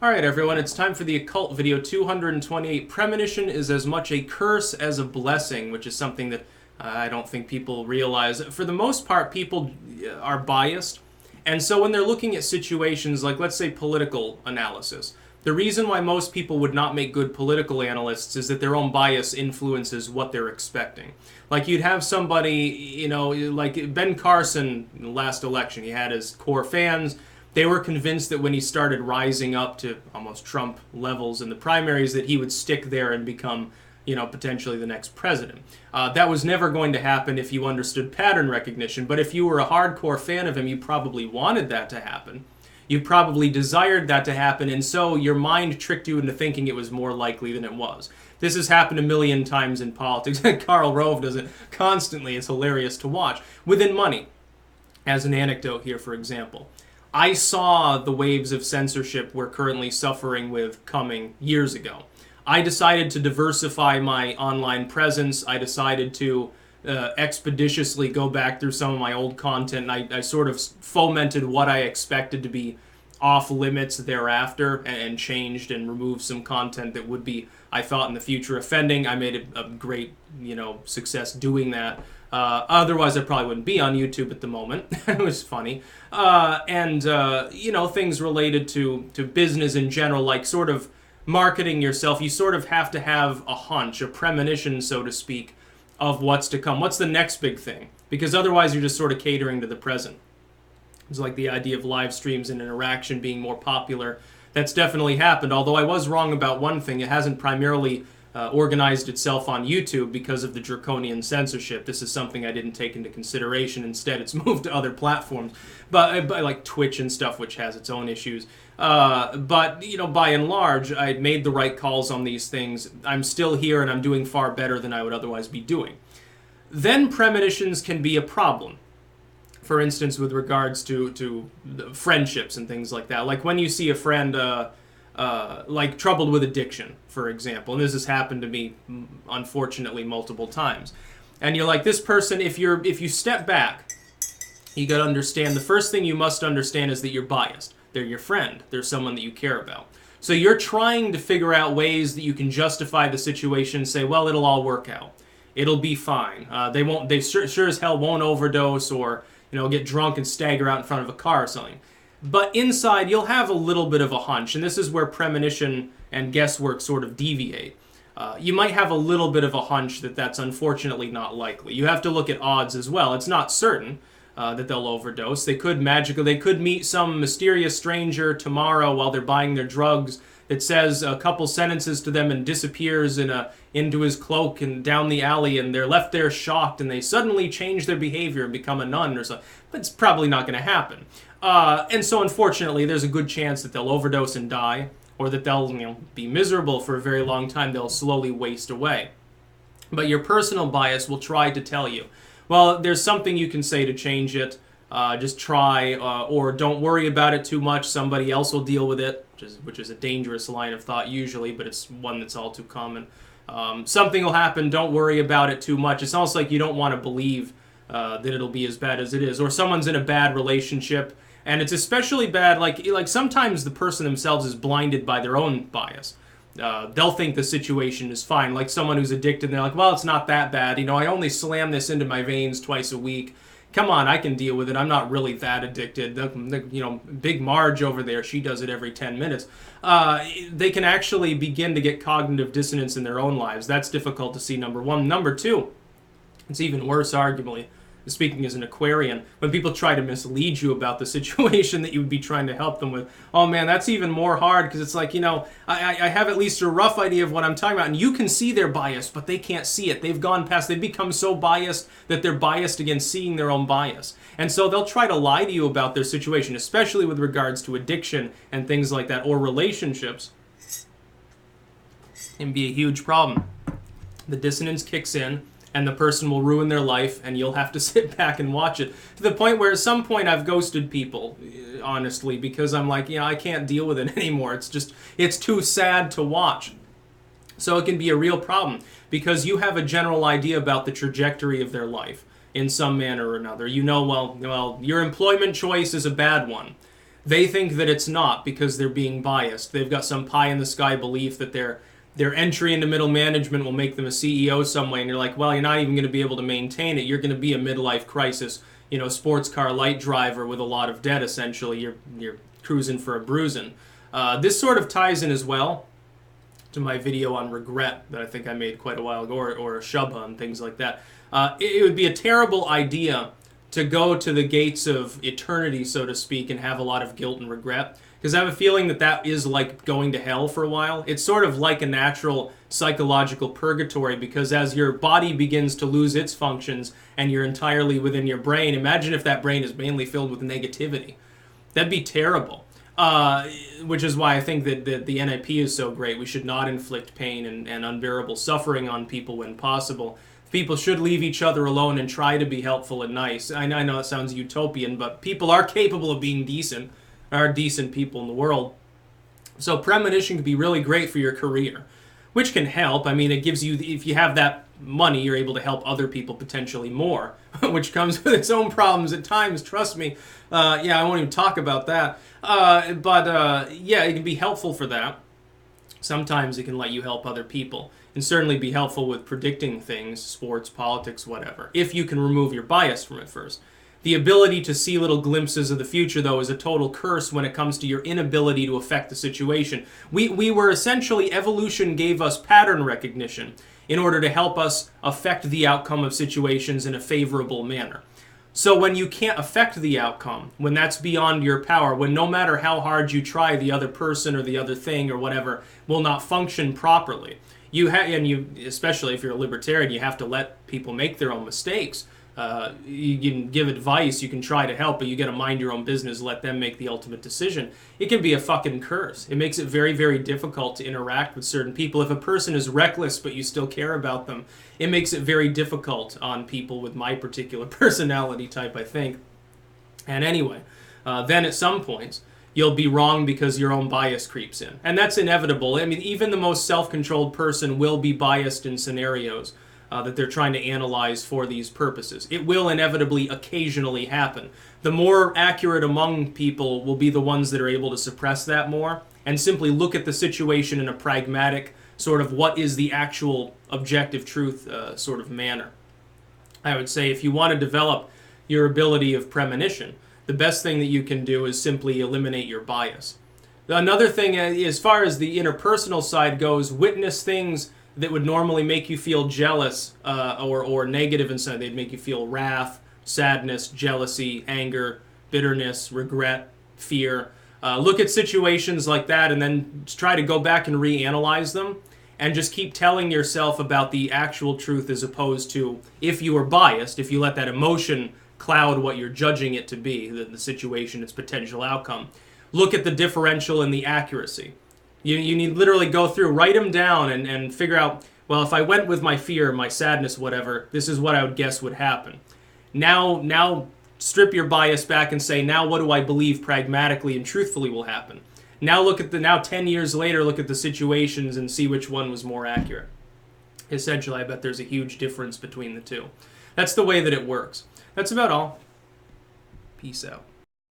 Alright everyone, it's time for the Occult video 228. Premonition is as much a curse as a blessing, which is something that I don't think people realize. For the most part, people are biased, and so when they're looking at situations like, let's say, political analysis, the reason why most people would not make good political analysts is that their own bias influences what they're expecting. Like, you'd have somebody, like Ben Carson in the last election, he had his core fans. They were convinced that when he started rising up to almost Trump levels in the primaries that he would stick there and become, potentially the next president. That was never going to happen if you understood pattern recognition, but if you were a hardcore fan of him, you probably wanted that to happen. You probably desired that to happen, and so your mind tricked you into thinking it was more likely than it was. This has happened a million times in politics. Karl Rove does it constantly. It's hilarious to watch. Within money, as an anecdote here, for example, I saw the waves of censorship we're currently suffering with coming years ago. I decided to diversify my online presence. I decided to expeditiously go back through some of my old content, and I sort of fomented what I expected to be off limits thereafter and changed and removed some content that would be, I thought, in the future offending. I made a great, success doing that. Otherwise, I probably wouldn't be on YouTube at the moment. It was funny. Things related to business in general, like sort of marketing yourself, you sort of have to have a hunch, a premonition, so to speak, of what's to come. What's the next big thing? Because otherwise, you're just sort of catering to the present. It's like the idea of live streams and interaction being more popular. That's definitely happened, although I was wrong about one thing. It hasn't primarily organized itself on YouTube because of the draconian censorship. This is something I didn't take into consideration. Instead, it's moved to other platforms, but like Twitch and stuff, which has its own issues. But by and large, I made the right calls on these things. I'm still here, and I'm doing far better than I would otherwise be doing. Then premonitions can be a problem. For instance, with regards to friendships and things like that. Like when you see a friend like troubled with addiction, for example, and this has happened to me, unfortunately, multiple times. And you're like, this person, if you step back, you got to understand, the first thing you must understand is that you're biased. They're your friend. They're someone that you care about. So you're trying to figure out ways that you can justify the situation and say, well, it'll all work out. It'll be fine. They sure as hell won't overdose or get drunk and stagger out in front of a car or something. But inside, you'll have a little bit of a hunch, and this is where premonition and guesswork sort of deviate. You might have a little bit of a hunch that that's unfortunately not likely. You have to look at odds as well. It's not certain that they'll overdose. They could meet some mysterious stranger tomorrow while they're buying their drugs that says a couple sentences to them and disappears into his cloak and down the alley, and they're left there shocked, and they suddenly change their behavior and become a nun or something. But it's probably not going to happen. And so, unfortunately, there's a good chance that they'll overdose and die, or that they'll be miserable for a very long time. They'll slowly waste away. But your personal bias will try to tell you, well, there's something you can say to change it. Just try, or don't worry about it too much. Somebody else will deal with it, which is a dangerous line of thought usually, but it's one that's all too common. Something will happen. Don't worry about it too much. It's almost like you don't want to believe that it'll be as bad as it is. Or someone's in a bad relationship, and it's especially bad. Like sometimes the person themselves is blinded by their own bias. They'll think the situation is fine. Like someone who's addicted, and they're like, well, it's not that bad. I only slam this into my veins twice a week. Come on, I can deal with it. I'm not really that addicted. Big Marge over there, she does it every 10 minutes. They can actually begin to get cognitive dissonance in their own lives. That's difficult to see, number one. Number two, it's even worse, arguably, speaking as an Aquarian, when people try to mislead you about the situation that you would be trying to help them with. Oh man, that's even more hard, because it's like, I have at least a rough idea of what I'm talking about, and you can see their bias, but they can't see it. They've become so biased that they're biased against seeing their own bias. And so they'll try to lie to you about their situation, especially with regards to addiction and things like that, or relationships. It can be a huge problem. The dissonance kicks in, and the person will ruin their life, and you'll have to sit back and watch it. To the point where at some point I've ghosted people, honestly, because I'm like, I can't deal with it anymore. It's too sad to watch. So it can be a real problem, because you have a general idea about the trajectory of their life in some manner or another. Well, your employment choice is a bad one. They think that it's not because they're being biased. They've got some pie-in-the-sky belief that their entry into middle management will make them a CEO some way, and you're like, well, you're not even going to be able to maintain it. You're going to be a midlife crisis, sports car light driver with a lot of debt, essentially. You're cruising for a bruising. This sort of ties in as well to my video on regret that I think I made quite a while ago, or a Shubha and things like that. It would be a terrible idea to go to the gates of eternity, so to speak, and have a lot of guilt and regret. Because I have a feeling that is like going to hell for a while. It's sort of like a natural psychological purgatory, because as your body begins to lose its functions and you're entirely within your brain, imagine if that brain is mainly filled with negativity. That'd be terrible. Which is why I think that the NIP is so great. We should not inflict pain and unbearable suffering on people when possible. People should leave each other alone and try to be helpful and nice. I know it sounds utopian, but people are capable of being decent. There are decent people in the world. So premonition can be really great for your career, which can help. I mean, it gives you, if you have that money, you're able to help other people potentially more, which comes with its own problems at times, trust me. I won't even talk about that. Yeah, it can be helpful for that. Sometimes it can let you help other people, and certainly be helpful with predicting things, sports, politics, whatever, if you can remove your bias from it first. The ability to see little glimpses of the future, though, is a total curse when it comes to your inability to affect the situation. We were essentially, evolution gave us pattern recognition in order to help us affect the outcome of situations in a favorable manner. So when you can't affect the outcome, when that's beyond your power, when no matter how hard you try, the other person or the other thing or whatever will not function properly, especially if you're a libertarian, you have to let people make their own mistakes. You can give advice, you can try to help, but you got to mind your own business, let them make the ultimate decision. It can be a fucking curse. It makes it very, very difficult to interact with certain people. If a person is reckless but you still care about them, it makes it very difficult on people with my particular personality type, I think. And anyway, then at some points, you'll be wrong because your own bias creeps in. And that's inevitable. I mean, even the most self-controlled person will be biased in scenarios that they're trying to analyze for these purposes. It will inevitably occasionally happen. The more accurate among people will be the ones that are able to suppress that more and simply look at the situation in a pragmatic sort of what is the actual objective truth sort of manner. I would say if you want to develop your ability of premonition, the best thing that you can do is simply eliminate your bias. Another thing, as far as the interpersonal side goes, witness things that would normally make you feel jealous or negative inside. They'd make you feel wrath, sadness, jealousy, anger, bitterness, regret, fear. Look at situations like that and then try to go back and reanalyze them and just keep telling yourself about the actual truth, as opposed to, if you are biased, if you let that emotion cloud what you're judging it to be, the situation, its potential outcome. Look at the differential in the accuracy. You need to literally go through, write them down, and figure out, well, if I went with my fear, my sadness, whatever, this is what I would guess would happen. Now strip your bias back and say, now what do I believe pragmatically and truthfully will happen? Now 10 years later, look at the situations and see which one was more accurate. Essentially, I bet there's a huge difference between the two. That's the way that it works. That's about all. Peace out.